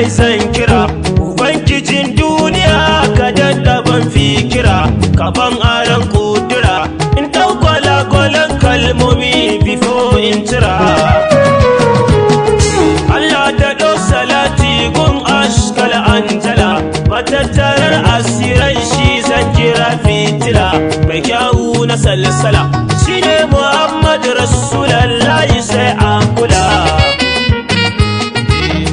kai zan kira ubangijin duniya ka daddaban fikira ka ban aran kudura in dau gwalagwalan kalmomi before in tira Allah da do salati gun ashkal anjala matattarar asirai shi zan kira fitila mai kyawu na salsala shine Muhammad Rasulullahi sai an kula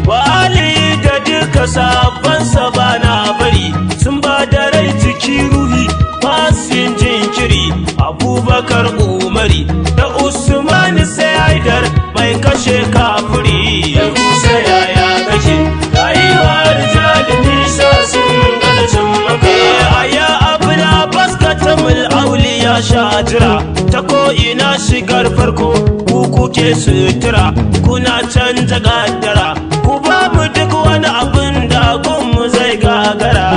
wa ali da duka sabansa bana bari sun ba da rai ciki ruhi fasin jinkiri Abubakar Umari da Usman sai Haidar mai kashe kafiri ya kusa yaya kake rayuwar jalimi sa sun galcin maka aya abuna baskatamul auliya shajira ta ko ina shigar farko ku kuke sutura kuna canza gaddara ku ba mu duk wani abin da gunmu zai gagara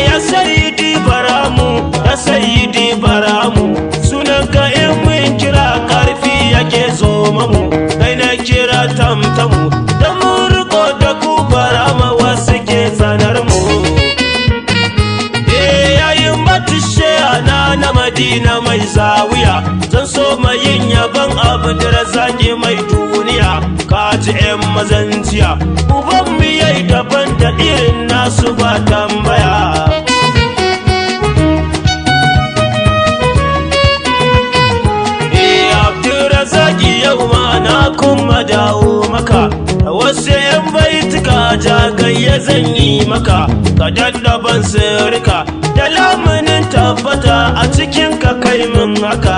ya sayyidi baramu ya sayyidi baramu sunan ka in mun kira karfi yake zo mamu kai na kira tamtamu da mun riko da ku barama wasu ke tsanar mu yayin matishe ana na Madina mai zawiya zan so mai yin yaban Abdurrazaki mai duniya kaji yan mazanciya uban mu yayi daban da irin nasu ba tambaya Abdurrazaki yau ma na kuma dawo maka wasu yan baituka jagayya zan yi maka ka daddaban sirrika da lamunin tabbata a cikin ka kai min haka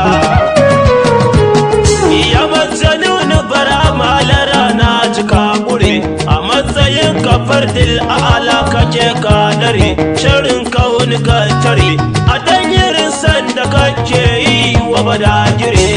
ya matsanuni bara malara na jika ƙure a matsayin kafar dil'ala kake ka dare sharin kauni ka tare a danyirin sanda kake yi wa badagire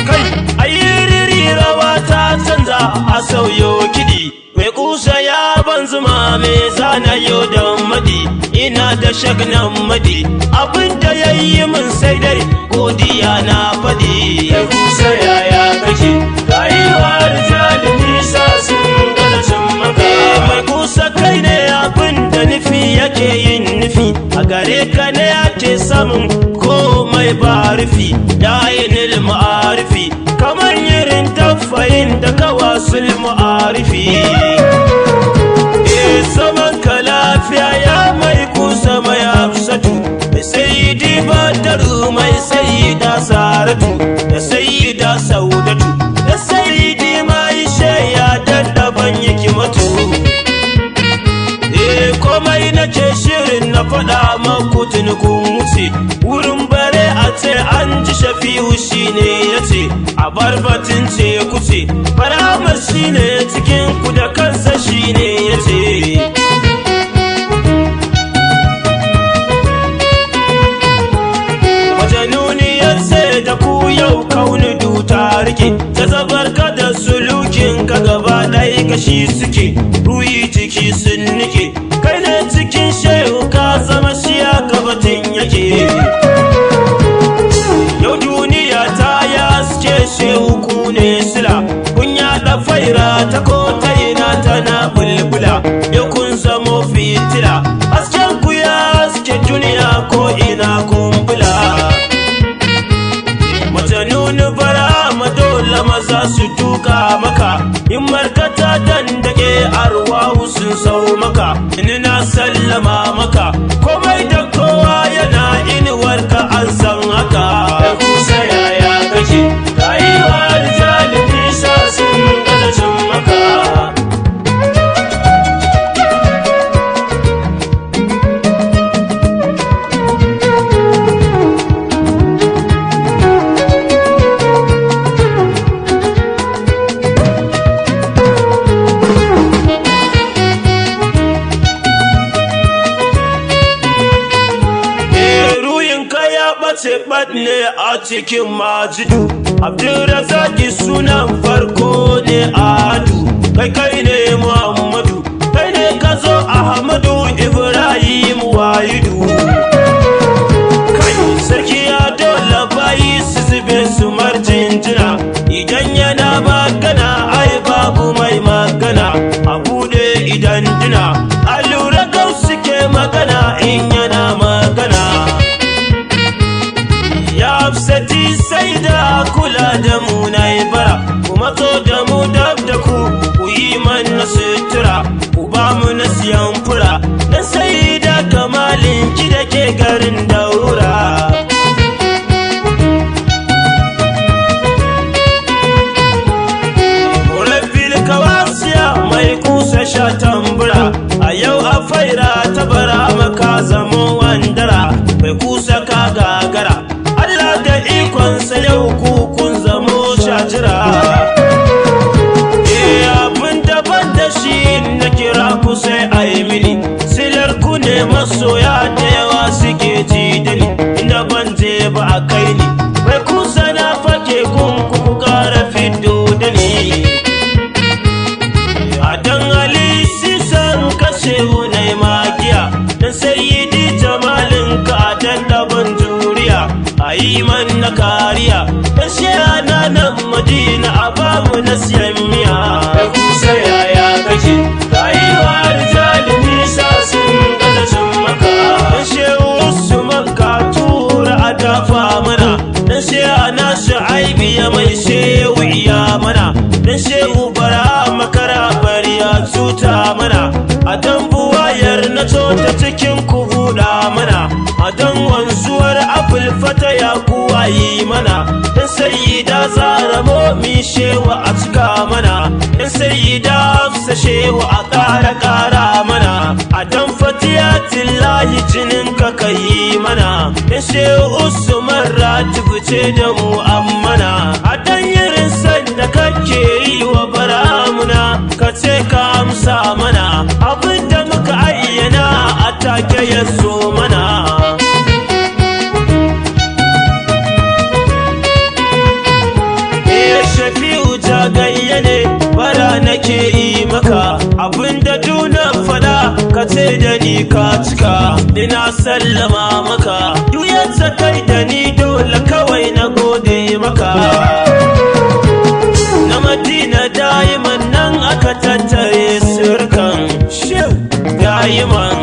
kai ayiriri rawa ta canza a sauyo kiɗi mai kusa ya ban zuma mai zana yau da madi ina da shagnan madi abinda ya yi min sai dai godiya na faɗi ya kusa yaya kake rayuwar jalimi sa sun galcin maka mai kusa kai ne abinda nufi yake yin nufi a gare ka ne ake samun komai ba rufi yayin ma'arifi kamar yirin tafayin da kawasul mu'arifi zaman ka lafiya ya mai kusa mai hafsatu mai sayyidi badaru mai sayyida saratu da sayyida saudatu da sayyidi mai shaya daddaban hikimatu komai nake shirin na faɗa maku tunukun wuce wurin bare a ce an ji shafi'u shine ya ce a barbatin ce kuce farama shine cikin ku da kansa shine ya ce majanuniyar sai da ku yau kauni duta rike ta zabar ka da sulukin ka gaba ɗaya kashi suke ruyi ciki sun nike kai ne cikin shehu ka zama shi a gabatin yake yau duniya ta yaske shehu ku ne sila kun yaɗa faira ta ko ta ina tana bulbula yau kun zamo fitila hasken ku ya haske duniya ko ina kumbula majanuni bara madola maza su tuka maka in markata dandake arwahu sun sau maka ni na sallama maka komai da kowa yana inuwarka an san haka kusa yaya kake rayuwar jalimi sa sun galcin maka ne a cikin majidu Abdurrazaki sunan farko ne adu kai ne Muhammadu kai ne ka zo Ahmadu Ibrahim Wahidu kai sarki ya dole bayi su zube su marjinjina idan yana magana ai babu mai sai da kula da mu na yi bara ku matso da mu dab da ku yi mana sutura ku ba mu na siyan fura na sai da kamalin ki da ke garin Daura. Mai kusa sha tambura a yau a faira ta bara maka zamo wandara mai kusa ka gagara Allah da ikonsa yau kun zamo shajira. Abin daban da shi na kira ku sai a yi mini silar ku ne masoya da yawa suke ji da ni inda ban je ba a kai ni mai kusa na fake kun ku kara fito da ni. Shehu na magiya dan sayyidi jamalin ka dan daban juriya a yi man na kariya dan shehana nan Madina a bamu na siyan miya. Kusa yaya kake rayuwa rijalin nisa sun gaza sun maka dan shehu Usman ka tura a dafa mana dan shehana Shu'aibi ya mai shehu iya mana dan shehu bara makara bari ya tuta mana a dan buwayar na ta cikin ku buɗa mana a dan wanzuwar abul fata ya kuwa yi mana dan sayyida zara momi shewa a cika mana dan sayyida hafsa shewa a ƙara mana a dan fatiyatillahi jinin ka kai mana dan shehu Usman ratibu ce da mu ammana a dan yirin sanda kake yi wa baramuna ka ce ka amsa mana abinda muka ayyana a take ya zo mana. Shafi'u jagayya ne bara nake yi maka abinda duna fada ka ce da ni ka cika ina sallama maka duk yadda kai da ni dole kawai na gode maka. Na Madina dayiman nan aka tattare sirkan shehu dayiman